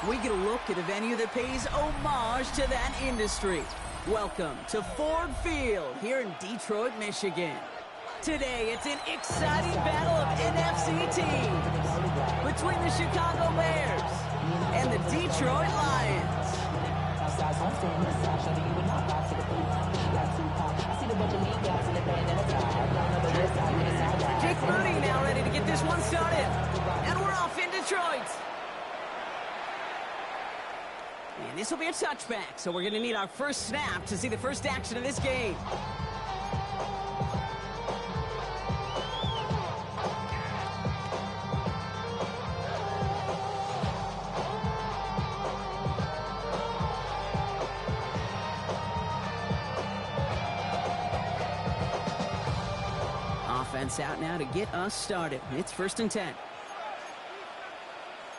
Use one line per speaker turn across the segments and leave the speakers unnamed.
we get a look at a venue that pays homage to that industry. Welcome to Ford Field here in Detroit, Michigan. Today, it's an exciting battle of NFC teams between the Chicago Bears and the Detroit Lions. Jake Moody now ready to get this one started. And we're off in Detroit. And this will be a touchback, so we're going to need our first snap to see the first action of this game. Offense out now to get us started. It's 1st and 10.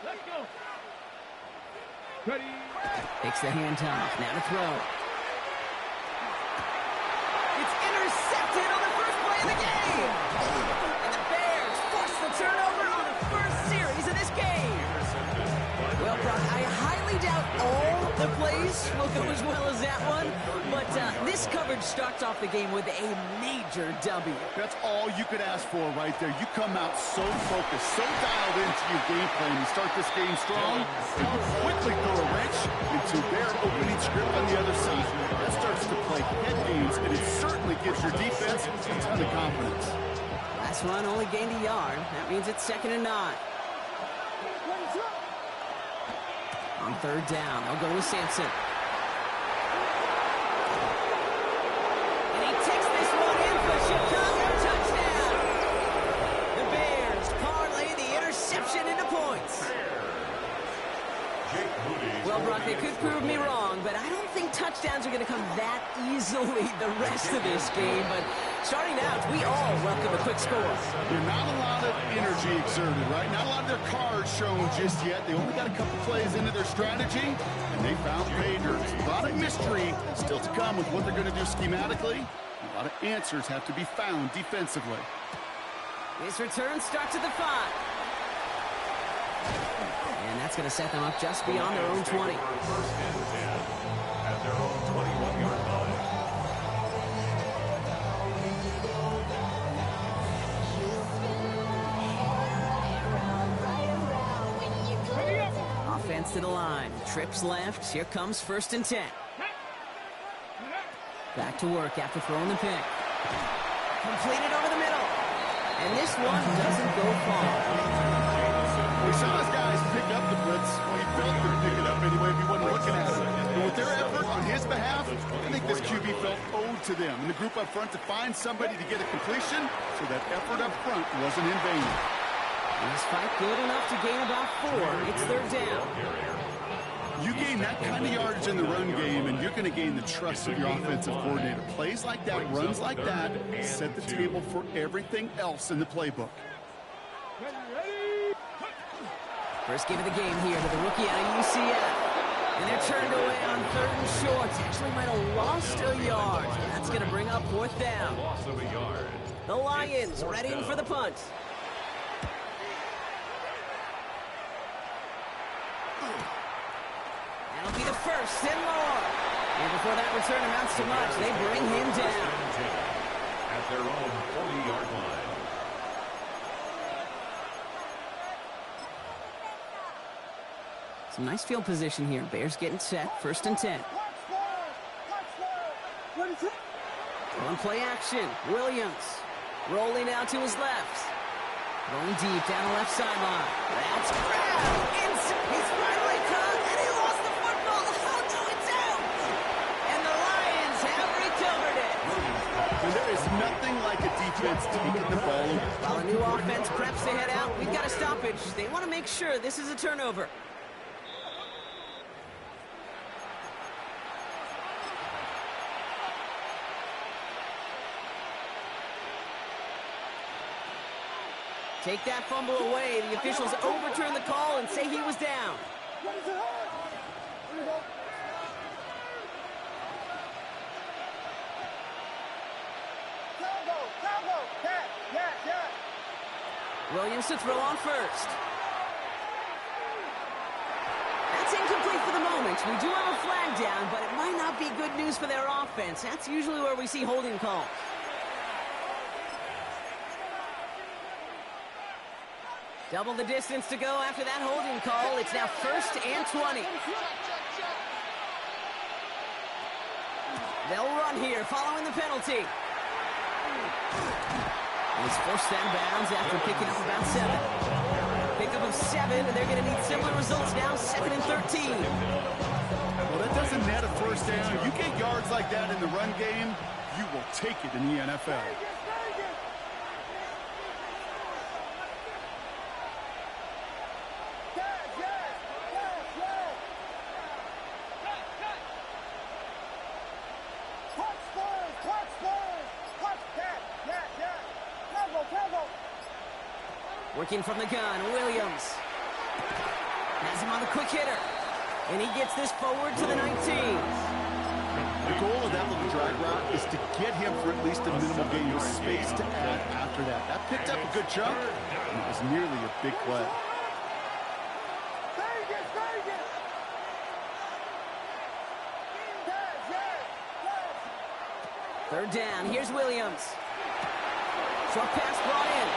Let's go. Ready.
Takes the handoff. Now to throw. It's intercepted on the first play of the game. And the Bears force the turnover on the first series of this game. Well, Brock, I highly doubt all the plays will go as well as that one. But this coverage starts off the game with a major W.
That's all you could ask for right there. You come out so focused, so dialed into your game plan. You start this game strong, and you quickly throw a wrench into their opening script on the other side. That starts to play head games, and it certainly gives your defense a ton of confidence.
Last run only gained a yard. That means it's 2nd and 9. On 3rd down, they'll go with Sampson. And he takes this one in for Chicago touchdown. The Bears parlay the interception into points. Well, Brock, they could prove me wrong, but I don't think touchdowns are going to come that easily the rest of this game. But starting out, we all welcome a quick score.
There's not a lot of energy exerted, right? Not a lot of their cards shown just yet. They only got a couple plays into their strategy, and they found pay dirt. A lot of mystery still to come with what they're going to do schematically. A lot of answers have to be found defensively.
This return starts at the 5. And that's going to set them up just beyond their own 20.
At their own 21-yard line.
Offense to the line. Trips left. Here comes 1st and 10. Back to work after throwing the pick. Completed over the middle. And this one doesn't go far.
We saw his guys pick up the blitz when he felt they'd pick it up anyway if he wasn't looking at it. But with their effort on his behalf, I think this QB felt owed to them. And the group up front to find somebody to get a completion, so that effort up front wasn't in vain.
This fight good enough to gain about 4. It's 3rd down.
You gain that kind of yardage in the run game, and you're going to gain the trust of your offensive coordinator. Plays like that, runs like that, set the table for everything else in the playbook.
First give of the game here to the rookie out of UCF. And they're turned away on 3rd and short. Actually might have lost a yard. That's going to bring up 4th down.
Loss of a yard.
The Lions readying for the punt. That'll be the first and more. And before that return amounts to much, they bring him down.
At their own 40-yard line.
Some nice field position here. Bears getting set. 1st and 10. On play action. Williams rolling out to his left. Going deep down the left sideline. That's grabbed. He's finally caught, and he lost the football. Oh, no, it's out. And the Lions have recovered it.
And there is nothing like a defense taking the ball.
While a new offense preps to head out, we've got a stoppage. They want to make sure this is a turnover. Take that fumble away. The officials overturn the call and say he was down. Williams to throw on first. That's incomplete for the moment. We do have a flag down, but it might not be good news for their offense. That's usually where we see holding calls. Double the distance to go after that holding call. It's now 1st and 20. They'll run here following the penalty. He's forced out of bounds after picking up about 7. Pickup of 7, and they're going to need similar results now, 2nd and 13.
Well, that doesn't net a first down. You get yards like that in the run game, you will take it in the NFL.
Working from the gun, Williams. Has him on the quick hitter. And he gets this forward to the 19.
The goal of that little drag route is to get him for at least a minimal gain of space to add after that. That picked up a good chunk, and it was nearly a big play.
Third down, here's Williams. Short pass brought in.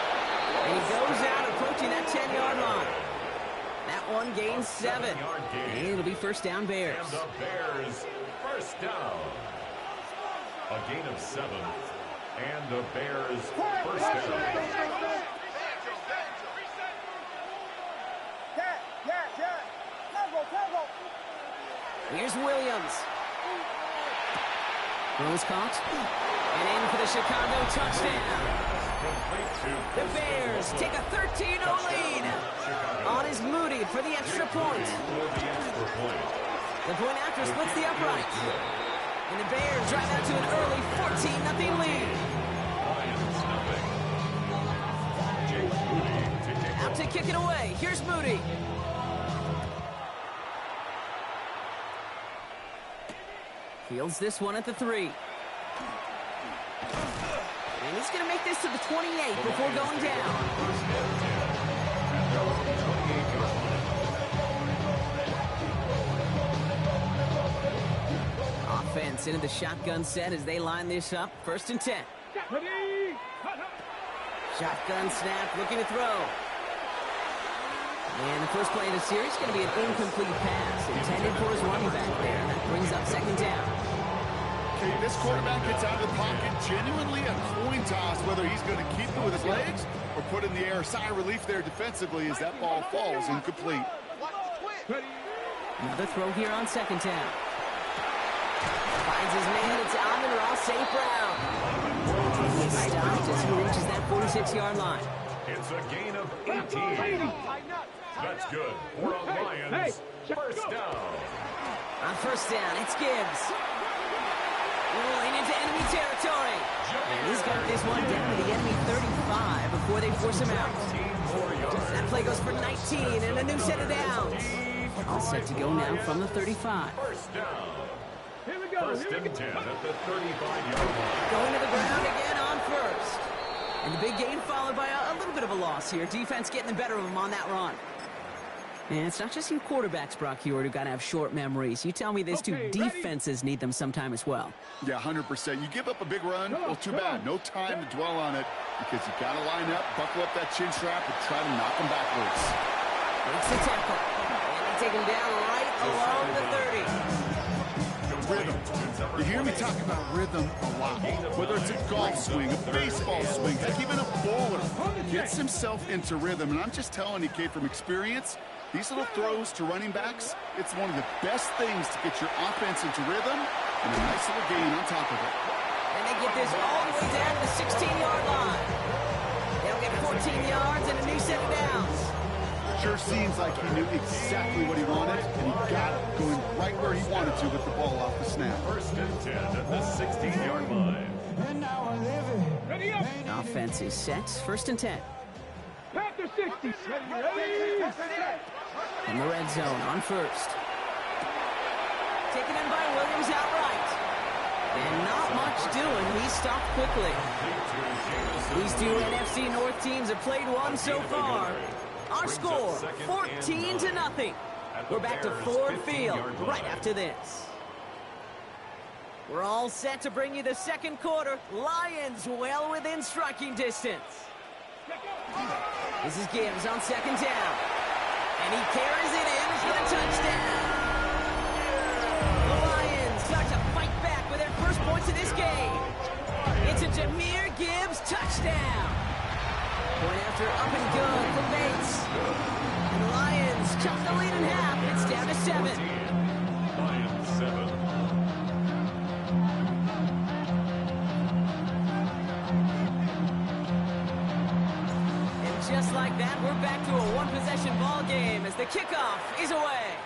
And he goes out approaching that 10-yard line. That one gains 7. And it'll be first down Bears.
And the Bears first down. A gain of 7. And the Bears first down.
Here's Williams. Throws caught. And in for the Chicago touchdown. The Bears take a 13-0 lead. On is Moody for the extra point. The point after splits the uprights. And the Bears drive out to an early 14-0 lead. Out to kick it away. Here's Moody. Fields this one at the 3. And he's going to make this to the 28 before going down. Offense into the shotgun set as they line this up. 1st and 10. Shotgun snap, looking to throw. And the first play of the series is going to be an incomplete pass intended for his running back there. That brings up 2nd down.
Okay, this quarterback gets out of the pocket, genuinely a coin toss whether he's going to keep it with his legs or put in the air. Sigh of relief there defensively as that ball falls incomplete.
Another throw here on 2nd down. Finds his man, it's Amon-Ra St. Brown. He's stopped as he reaches that 46-yard line.
It's a gain of 18. That's good for a Lions first down.
On 1st down, it's Gibbs. Rolling into enemy territory. And he's got this one down to the enemy 35 before they force him out. That play goes for 19 and a new set of downs. All set to go now from the 35.
First down. Here we go. 1st and 10 at the 35-yard line.
Going to the ground again on 1st. And the big gain followed by a little bit of a loss here. Defense getting the better of them on that run. And it's not just you quarterbacks, Brock Huard, who got to have short memories. You tell me these two defenses need them sometime as well.
Yeah, 100%. You give up a big run, well, too bad. No time to dwell on it because you got to line up, buckle up that chin strap, and try to knock them backwards.
Makes the tackle. And they take him down right along the 30.
Rhythm. You hear me talk about rhythm a lot. Whether it's a golf swing, a baseball swing, heck, even a bowler gets himself into rhythm. And I'm just telling you, Kate, from experience, these little throws to running backs, it's one of the best things to get your offense into rhythm and a nice little gain on top of it.
And they get this all the way down to the 16-yard line. They'll get 14 yards and a new set of downs.
Sure seems like he knew exactly what he wanted, and he got it going right where he wanted to with the ball off the snap.
1st and 10 at the 16-yard line.
Offense is set. 1st and 10.
Panther 60. Ready?
In the red zone on 1st. Taken in by Williams outright. And not much doing. He stopped quickly. These two NFC North teams have played one so far. Our score, 14-0. We're back to Ford Field right after this. We're all set to bring you the second quarter. Lions well within striking distance. This is Gibbs on second down. And he carries it in for the touchdown. The Lions start to fight back with their first points of this game. It's a Jahmyr Gibbs touchdown. Point after up and good for Bates. And the Lions cut the lead in half. It's down to 7.
Lions 7.
And just like that, we're back to a one-possession ball game as the kickoff is away.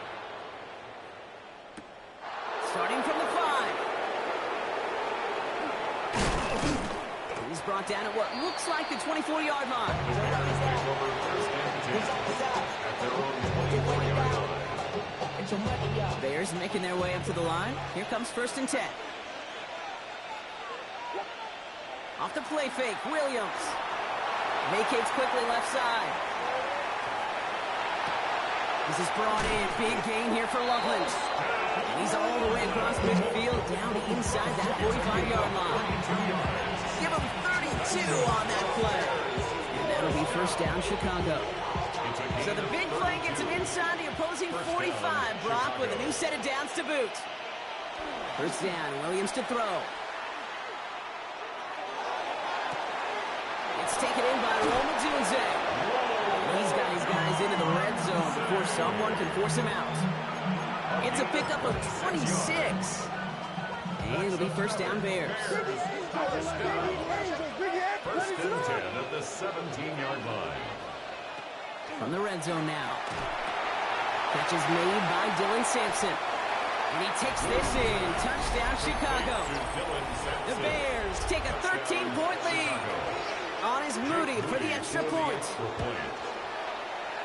Starting from the 5. He's brought down at what looks like the 24-yard line. Bears making their way up to the line. Here comes 1st and 10. Off the play fake, Williams. Vacates quickly left side. This is brought in. Big gain here for Loveland. And he's all the way across midfield down inside that 45-yard line. Give him 32 on that play. And that'll be 1st down, Chicago. So the big play gets him inside the opposing 45, Brock, with a new set of downs to boot. 1st down, Williams to throw. It's taken in by Rome Odunze. He's got his guys into the red zone before someone can force him out. It's a pickup of 26. And it'll be 1st down, Bears.
1st and 10 at the 17-yard line.
From the red zone now. Catch is made by Dylan Sampson. And he takes this in. Touchdown, Chicago. The Bears take a 13-point lead. On is Moody for the extra point.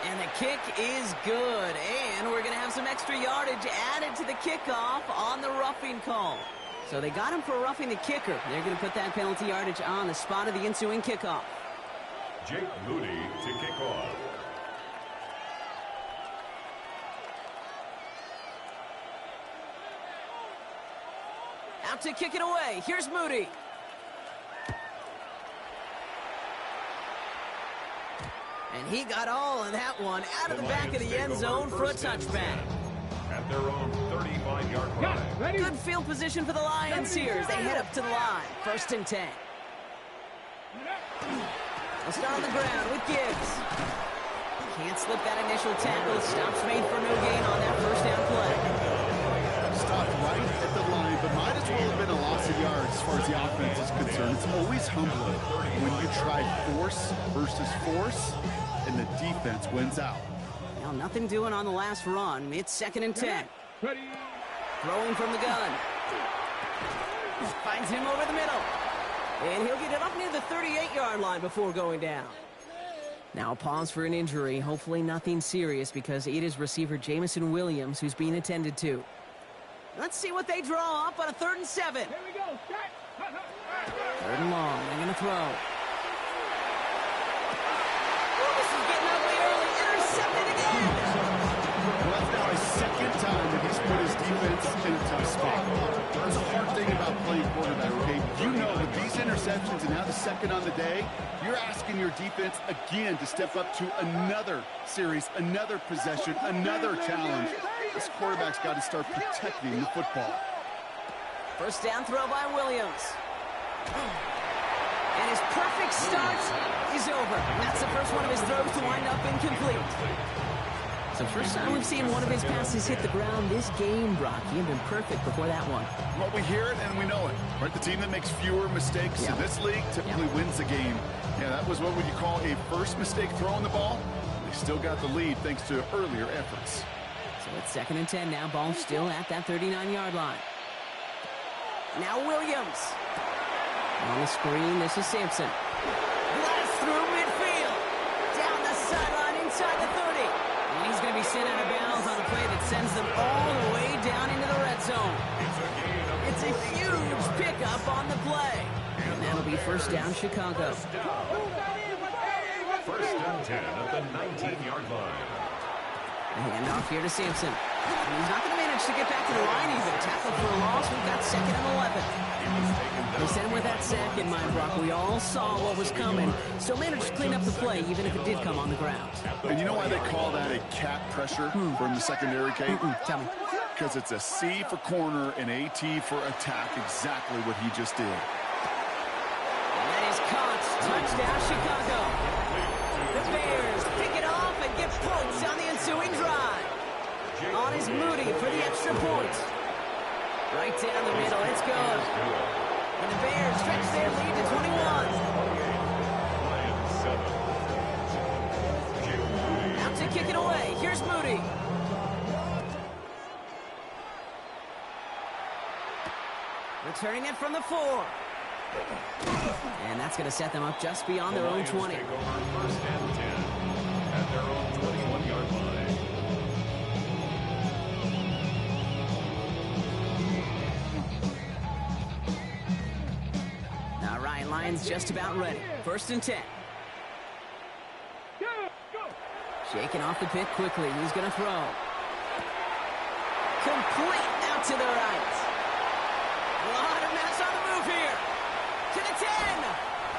And the kick is good. And we're going to have some extra yardage added to the kickoff on the roughing call. So they got him for roughing the kicker. They're going to put that penalty yardage on the spot of the ensuing kickoff.
Jake Moody to kick off.
Out to kick it away. Here's Moody. And he got all of that one out of the back of the end zone for a touchback.
At their own 35-yard line.
Good field position for the Lions here as they head up to the line. 1st and 10. They'll start on the ground with Gibbs. Can't slip that initial tackle. Stops made for no gain on that 1st down play.
Stopped right at the line, but might as well have been a loss of yards as far as the offense is concerned. It's always humbling when you try force versus force, and the defense wins out.
Now, nothing doing on the last run. It's 2nd and 10.
Ready.
Throwing from the gun. Finds him over the middle. And he'll get it up near the 38-yard line before going down. Now, pause for an injury. Hopefully nothing serious because it is receiver Jameson Williams who's being attended to. Let's see what they draw up on a 3rd and 7.
Here we go.
3rd and long. They're going to throw. Oh, this is getting ugly early. Intercepted again.
Well, that's now his 2nd time that he's put his defense in a tough spot. That's a hard thing about playing quarterback, okay? You know with these interceptions and now the 2nd on the day, you're asking your defense again to step up to another series, another possession, another challenge. This quarterback's got to start protecting the football.
1st down throw by Williams. And his perfect start is over. That's the first one of his throws to wind up incomplete. So first time we've seen one of his passes hit the ground this game, Brock. He had been perfect before that one.
Well, we hear it and we know it. Right? The team that makes fewer mistakes in this league typically wins the game. Yeah, that was what would you call a first mistake throwing the ball. They still got the lead thanks to earlier efforts.
So it's 2nd and 10 now. Ball still at that 39-yard line. Now Williams. On the screen, this is Sampson. Blast through midfield. Down the sideline inside the 30. And he's going to be sent out of bounds on a play that sends them all the way down into the red zone. It's a huge pickup on the play. And that'll be 1st down, Chicago.
1st and 10 at the 19-yard line.
The handoff here to Sampson. And he's not going to manage to get back to the line even. Tackle for a loss. We've got 2nd and 11. They sent him with that sack in mind, Brock. We all saw what was coming. Still managed to clean up the play, even if it did come on the ground.
And you know why they call that a cat pressure from the secondary, Kate?
Tell me.
Because it's a C for corner and a T for attack, exactly what he just did.
And that is caught. Touchdown, Chicago. The Bears pick it off and get points on the ensuing drive. On is Moody for the extra point. Right down the middle, it's good. And the Bears stretch their lead to 21. Out to kick it away. Here's Moody. Returning it from the 4. And that's going to set them up just beyond their own 20.
Take over 1st and 10 at their own 21-yard line.
Now Ryan Lyons just about ready. 1st and 10. Shaking off the pit quickly. He's going to throw. Complete out to the right. A lot of mess on the move here. To the 10.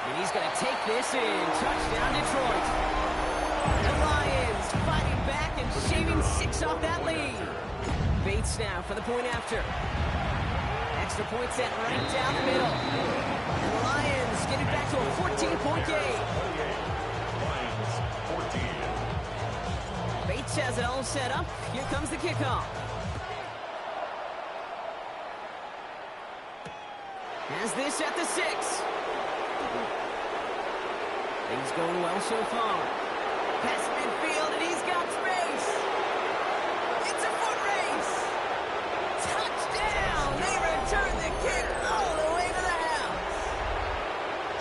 And he's going to take this in. Touchdown, Detroit. The Lions fighting back and shaving 6 off that lead. Bates now for the point after. Extra point set right down the middle. And the Lions get it back to a 14-point game.
Lions 14.
Bates has it all set up. Here comes the kickoff. Has this at the 6. Things going well so far. Past midfield, and he's got space. It's a foot race. Touchdown! They return the kick all the way to the house.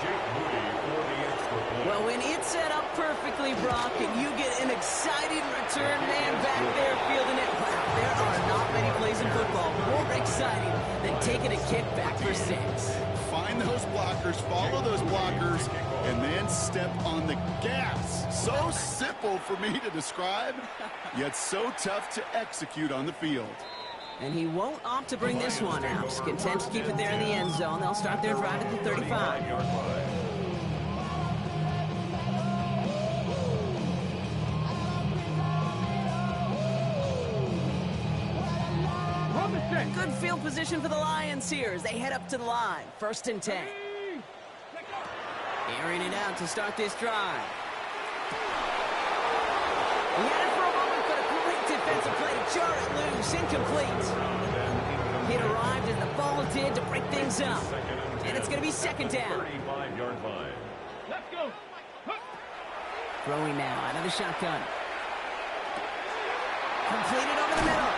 Jake Moody for the extra point.
Well, when it's set up perfectly, Brock, and you get an exciting return man back there fielding it, wow, there are not many plays in football more exciting than taking a kick back for 6.
Find those blockers, follow those blockers, and then step on the gas. So simple for me to describe, yet so tough to execute on the field.
And he won't opt to bring this one out. Content to keep it there in the end zone. They'll start their drive at the 35.
35-yard line.
Good field position for the Lions here as they head up to the line. 1st and 10. Airing it out to start this drive. He had it for a moment, but a great defensive play to jar it loose. Incomplete. It arrived as the ball did to break things up. And it's going to be 2nd down.
35-yard line.
Let's go.
Throwing now out of the shotgun. Completed over the middle.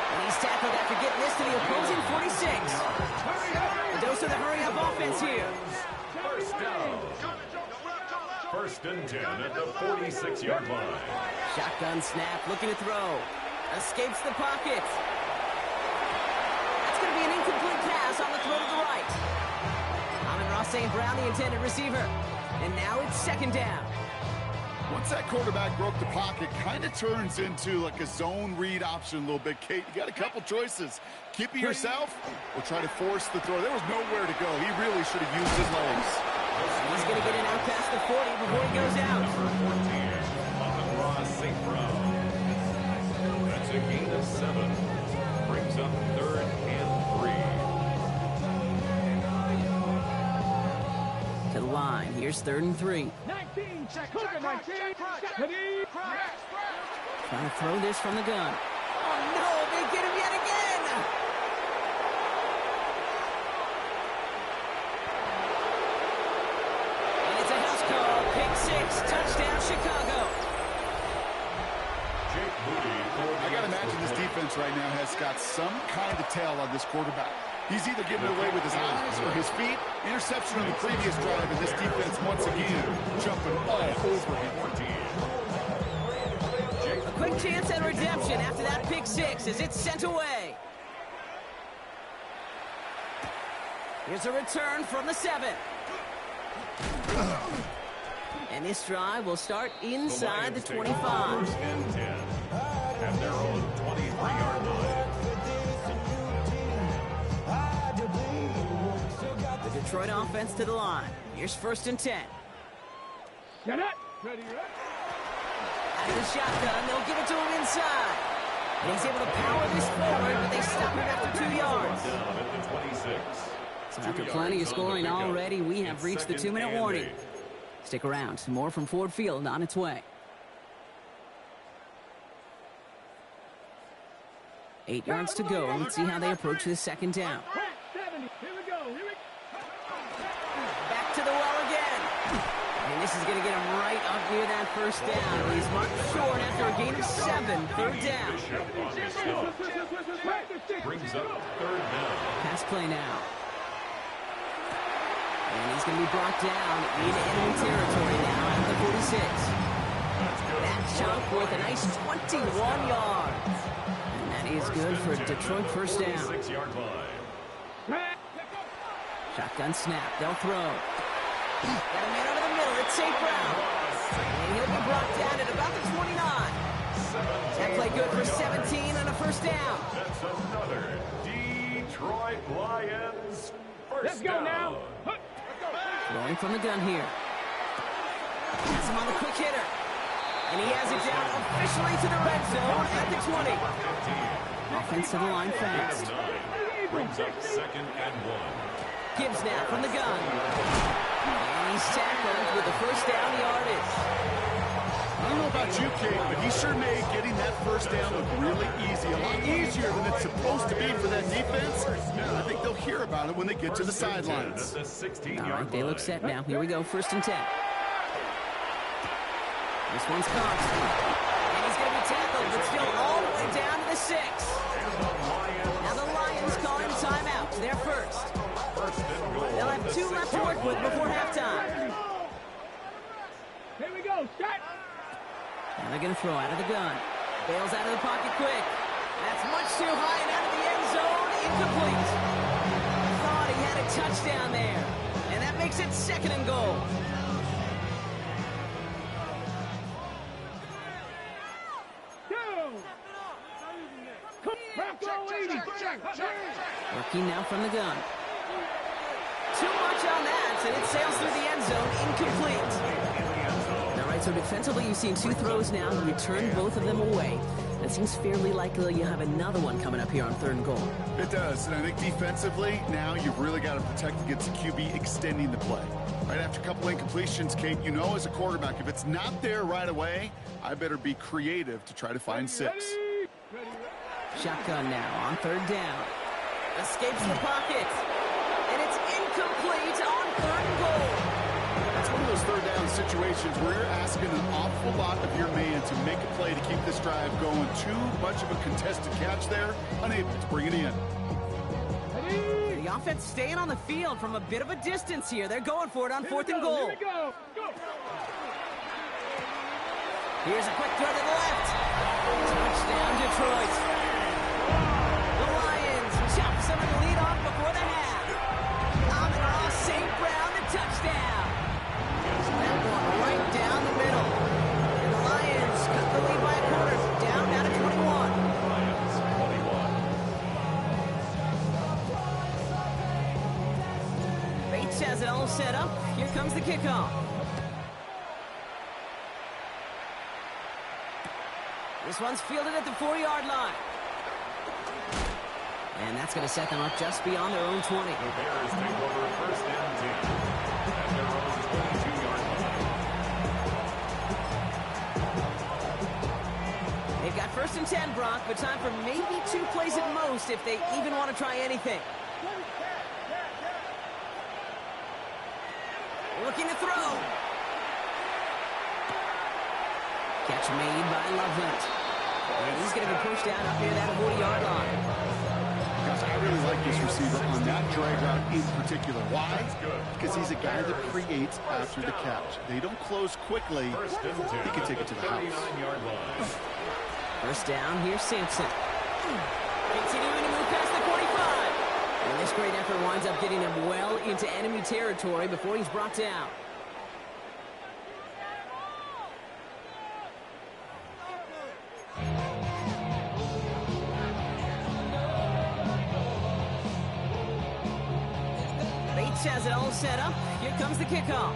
And he's tackled after getting this to the opposing 46. A dose of the hurry-up offense here.
1st down. 1st and 10 at the 46-yard line.
Shotgun snap, looking to throw. Escapes the pocket. That's going to be an incomplete pass on the throw to the right. Amon-Ra St. Brown, the intended receiver. And now it's 2nd down.
Once that quarterback broke the pocket, kind of turns into like a zone read option a little bit. Kate, you got a couple choices. Keep it yourself or try to force the throw. There was nowhere to go. He really should have used his legs.
He's going to get it out past the 40 before he goes out.
Number 14, Amon-Ra St. Brown. That's a gain of 7. Brings up 3rd and 3.
To the line. Here's 3rd and 3.
19, check, 19, ready,
Trying to throw this from the gun. Oh, no, they get him yet again. And it's a house call. Pick 6. Touchdown, Chicago.
Jake Moody for the
I got to
extra
imagine this
point.
defense right now has got some kind of tail on this quarterback. He's either giving it away with his eyes or his feet. Interception on the previous drive, and this defense once again jumping all over him.
A quick chance at redemption after that pick 6 as it's sent away. Here's a return from the 7. And this drive will start inside the 25.
1st and 10. at their own 23-yard line.
The Detroit offense to the line. Here's 1st and 10.
Get it. Ready, ready.
Out of the shotgun, they'll give it to him inside. And he's able to power this forward, but they stop him after 2 yards.
Down at the 26.
So after plenty of scoring already, we have reached the 2-minute warning. Stick around. More from Ford Field on its way. 8 yards to go. Let's see how they approach this 2nd down.
70. Here we go. Here we go.
Back to the well again. And this is going to get him right up near that 1st down. He's marked short after a gain of 7. 3rd down.
Bishop on the stop. Brings up 3rd down.
Pass play now. And he's going to be brought down into enemy territory now at the 46. That chunk worth a nice 21 yards. And that is good for Detroit 1st down.
6-yard line.
Shotgun snap. They'll throw. Got a man over the middle. It's St. Brown. And he'll be brought down at about the 29. That play good for 17 on a 1st down.
That's another Detroit Lions 1st
Let's go
down.
now.
Throwing from the gun here. Has him on the quick hitter. And he has it down officially to the red zone at the 20. Offense to the line fast.
9. Brings up 2nd and 1.
Gibbs now from the gun. And he's tackled with the 1st down yardage.
I don't know about you, Kate, but he sure made getting that 1st down look really easy. A lot easier than it's supposed to be for that defense. I think they'll hear about it when they get to the sidelines.
At the 16-yard
All right, they look
line.
set now. Here we go, 1st and 10. This one's caught. And he's going to be tackled, but still all the way down to the 6. Now the Lions call him timeout. They're first. They'll have 2 left to work with before halftime.
Here we go. Start.
Now they're going to throw out of the gun. Bails out of the pocket quick. That's much too high and out of the end zone. Incomplete. Thought he had a touchdown there. And that makes it 2nd and goal. Working now from the gun. Too much on that, and it sails through the end zone, incomplete. All right, so defensively you've seen 2 throws now. You return both of them away. It seems fairly likely you have another one coming up here on 3rd and goal.
It does, and I think defensively, now you've really got to protect against the QB extending the play. Right after a couple incompletions, Kate, you know as a quarterback, if it's not there right away, I better be creative to try to find 6.
Shotgun now on 3rd down. Escapes the pocket. And it's incomplete on 3rd and goal.
That's one of those 3rd down situations where you're asking an awful lot of your man to make a play to keep this drive going. Too much of a contested catch there, unable to bring it in.
The offense staying on the field from a bit of a distance here. They're going for it on 4th and goal.
Here we go. Go.
Here's a quick throw to the left. Touchdown, Detroit. The Lions chop some of the lead off before the half. Amon-Ra St. Brown, the touchdown. That one right down the middle. And the Lions cut the lead by a quarter. Down to 21.
Lions 21.
Bates has it all set up. Here comes the kickoff. This one's fielded at the 4-yard line. And that's going to set them up just beyond their own 20.
The Bears take over 1st and 10 at their own 22-yard line.
They've got 1st and 10, Brock, but time for maybe 2 plays at most if they even want to try anything. Looking to throw. Catch made by Loveland. And he's going to be pushed down up near that 40-yard line.
Gosh, I really like this receiver on that drag route in particular. Why? Because he's a guy that creates after the catch. They don't close quickly. He can take it to the house.
39-yard line.
1st down, here's Sampson. Continuing to move past the 45. And this great effort winds up getting him well into enemy territory before he's brought down. defense has it all set up. Here comes the kickoff.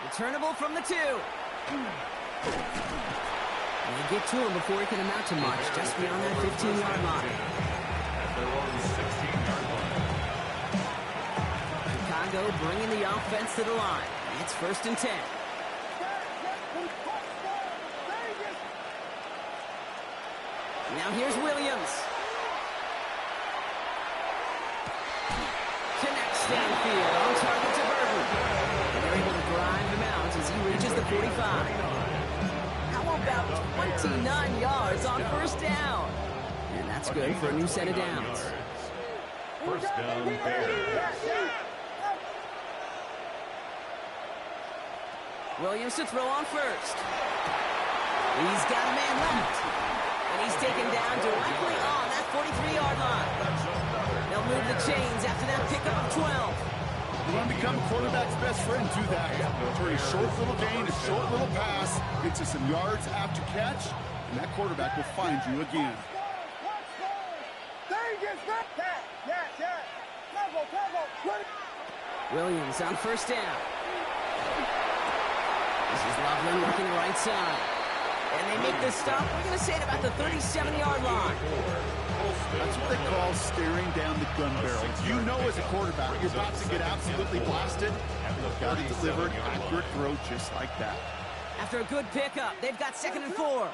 Returnable from the 2. And they get to him before he can amount to much, just beyond that 15-yard line.
At their own 16-yard line.
Chicago bringing the offense to the line. It's 1st and 10. Now here's Williams. Connects downfield, on target to Burton. And they're able to drive him out as he reaches the 45. How about 29 yards on 1st down? And that's good for a new set of downs.
1st down, Bears.
Williams to throw on 1st. He's got a man left. And he's taken down directly on that 43-yard line. They'll move the chains after that pickup of 12.
You want to become a quarterback's best friend, do that. Turn a short little gain, a short little pass, get you some yards after catch, and that quarterback will find you again.
Williams on 1st down. This is Loveland working the right side. And they make this stop, we're going to say, at about the 37-yard line.
That's what they call staring down the gun barrel. You know as a quarterback, you're about to get absolutely blasted, and you've got to deliver an accurate throw just like that.
After a good pickup, they've got 2nd and 4.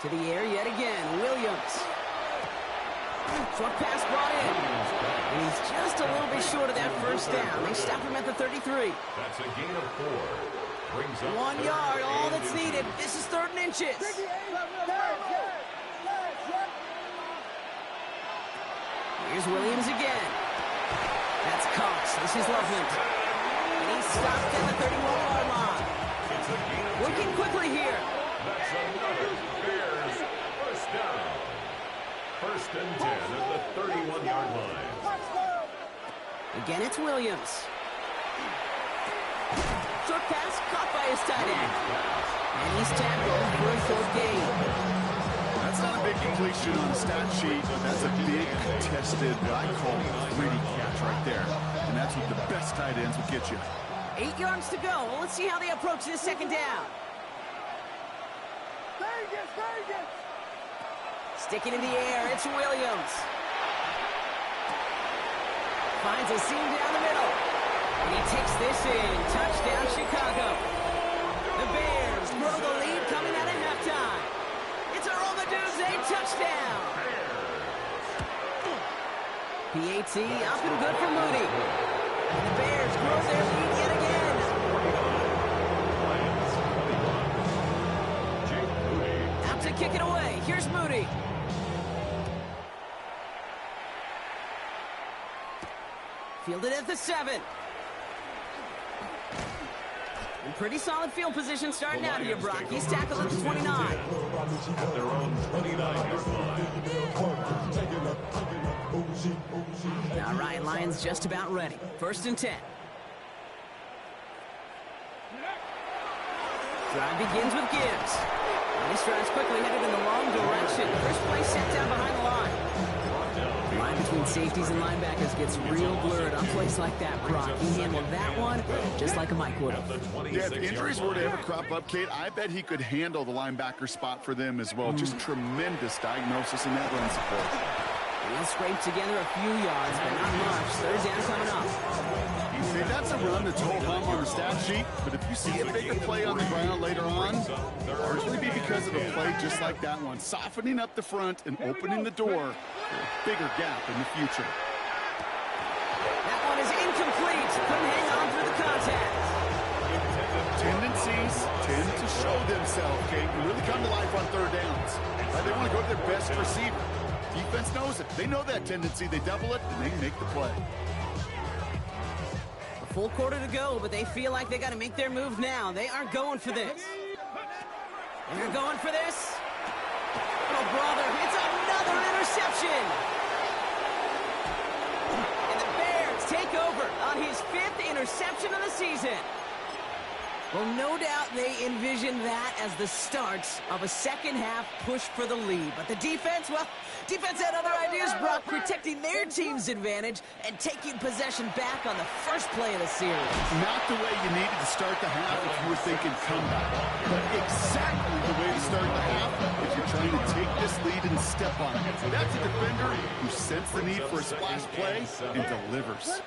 To the air yet again, Williams. Short pass brought in. And he's just a little bit short of that 1st down. They stop him at the 33.
That's a gain of 4. Brings up
1 yard, all that's needed. This is 3rd and inches. Here's Williams again. That's Cox. This is Loveland. And he's stopped at the 31-yard line. Working quickly here.
That's another Bears 1st down. 1st and 10 at the 31-yard line.
Again, it's Williams. Short pass caught by his tight end. And he's tackled for a 4th gain.
That's not a big completion on the stat sheet, but that's a big contested, what I call gritty catch right there. And that's what the best tight ends will get you.
8 yards to go. Well, let's see how they approach this 2nd down. Sticking in the air, it's Williams. Finds a seam down the middle. And he takes this in. Touchdown, Chicago. The Bears grow the lead coming out of halftime. It's a Romaduzzi touchdown. PAT up and good for Moody. And the Bears grow their lead yet again. Out to kick it away. Here's Moody. Fielded at the 7. And pretty solid field position starting out here, Brock. He's tackled at the 29.
At their own 29-yard line.
All right, Lions just about ready. 1st and 10. Drive begins with Gibbs. And this drive's quickly headed in the wrong direction. First play set down behind the line. The line between safeties and linebackers gets real blurred on plays like that, Brock. He handled that one just like a Mike would have.
Yeah, if injuries were to ever crop up, Kate, I bet he could handle the linebacker spot for them as well. Just tremendous diagnosis in that run support.
He'll scrape together a few yards, but not much. 3rd down coming up.
See, that's a run that's whole hum on the stat sheet, but if you see a bigger play on the ground later on, largely be because of a play just like that one, softening up the front and opening the door for a bigger gap in the future.
That one is incomplete. Couldn't hang on through the contact.
Tendencies tend to show themselves, Kate, and really come to life on 3rd downs. They want to go to their best receiver. Defense knows it. They know that tendency. They double it, and they make the play.
A full quarter to go, but they feel like they got to make their move now. They are going for this. They're going for this. Oh, brother, it's another interception. And the Bears take over on his 5th interception of the season. Well, no doubt they envisioned that as the start of a second-half push for the lead. But the defense, well, defense had other ideas, Brock, protecting their team's advantage and taking possession back on the first play of the series.
Not the way you needed to start the half if you were thinking comeback, but exactly the way to start the half if you're trying to take this lead and step on it. That's a defender who sensed the need for a splash play and delivers.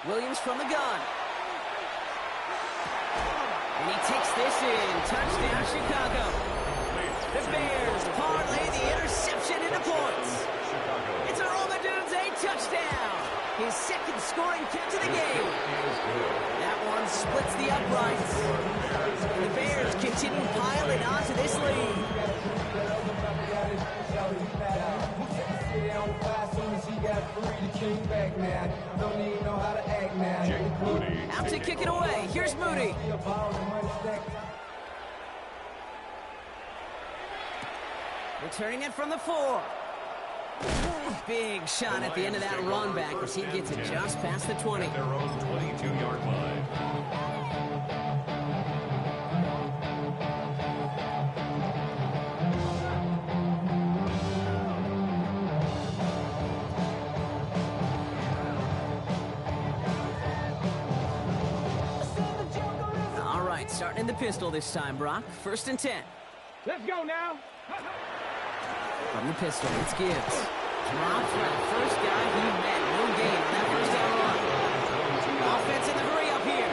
Williams from the gun. And he takes this in. Touchdown, Chicago. The Bears parlay the interception into points. It's a Roma Dudes a touchdown. His second scoring catch of the game. That one splits the uprights. And the Bears continue piling onto this lead. Out to kick it away. Here's Moody. Returning it from the 4. Big shot at the end of that run back as he gets it just past the 20.
At their own 22-yard line.
All right, starting in the pistol this time, Brock. 1st and 10.
Let's go now.
From the pistol, it's Gibbs. Drops for the first guy he met. No gain on that first down run. Offense in the hurry up here.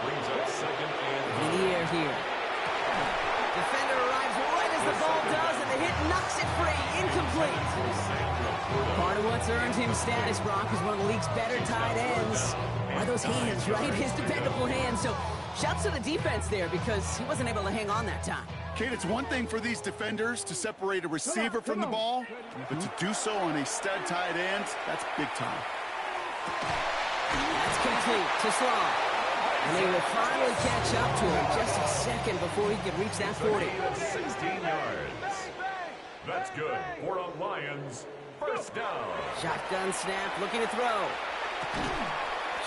Brings up 2nd and
In the air here. Defender arrives right as the ball does, and the hit knocks it free. Incomplete. Part of what's earned him status, Brock, is one of the league's better tight ends. Are those hands, right? His dependable hands. So shouts to the defense there because he wasn't able to hang on that time.
Kate, it's one thing for these defenders to separate a receiver from the ball, but to do so on a stud tight end, that's big time.
That's complete to Slaw. And they will finally catch up to him just a second before he can reach that 40.
16 yards. That's good for a Lions 1st down.
Shotgun snap, looking to throw.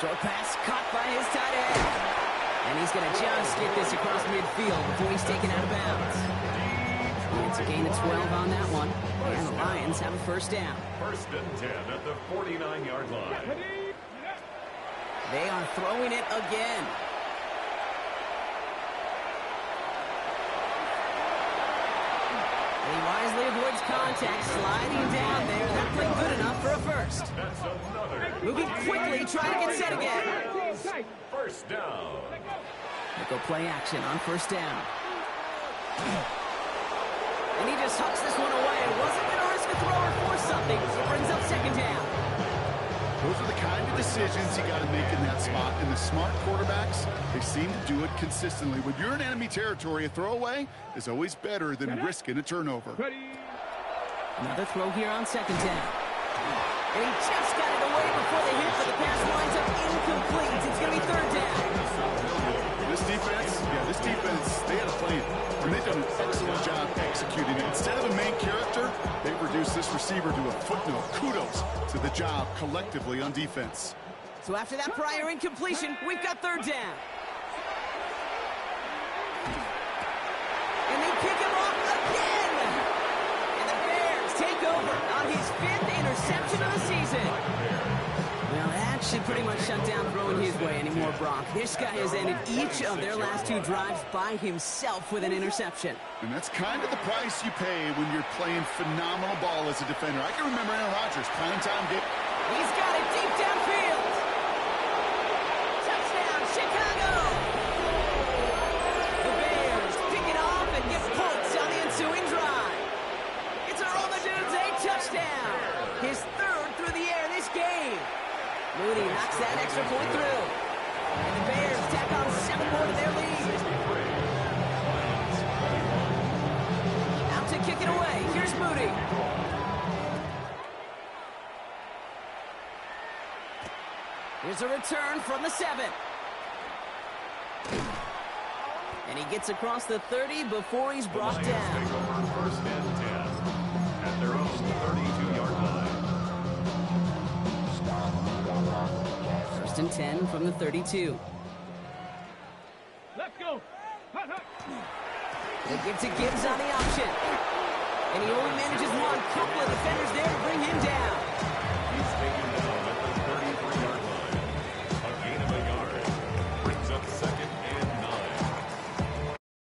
Short pass caught by his tight end. And he's going to just get this across midfield before he's taken out of bounds. It's a gain of 12 on that one. And the Lions have a 1st down.
1st and 10 at the 49-yard line.
They are throwing it again. And he wisely avoids contact, sliding down there. That played good enough for a 1st.
That's another.
Moving quickly, trying to get set again.
1st down.
They go play action on 1st down. And he just hucks this one away. Wasn't going to risk a throw or force something. It brings up 2nd down.
Those are the kind of decisions you got to make in that spot. And the smart quarterbacks, they seem to do it consistently. When you're in enemy territory, a throwaway is always better than risking a turnover.
Another throw here on 2nd down. And he just got it away before the hit, but the pass winds up incomplete. It's going to be 3rd down.
This defense, they had a plan. And they've done an excellent job executing it. Instead of a main character, they've reduced this receiver to a footnote. Kudos to the job collectively on defense.
So after that prior incompletion, we've got 3rd down. And they pick him off again. And the Bears take over on his 5th interception of the season. Well, that should pretty much shut down throwing his way anymore, Brock. This guy has ended each of their last 2 drives by himself with an interception.
And that's kind of the price you pay when you're playing phenomenal ball as a defender. I can remember Aaron Rodgers, prime time game.
He's got it deep downfield. Touchdown, Chicago. The Bears pick it off and get points on the ensuing drive. It's a Roma Dudes a touchdown. His 3rd through the air this game. Moody knocks that extra point through. And the Bears tack on 7 more to their lead. Out to kick it away. Here's Moody. Here's a return from the 7. And he gets across the 30 before he's brought
Lions
down.
take over 1st and 10 at their own 32-yard line.
First and 10 from the 32.
Let's go. Hut, hut.
They give to Gibbs on the option. And he only manages one. Couple of defenders there to bring him down.
He's taken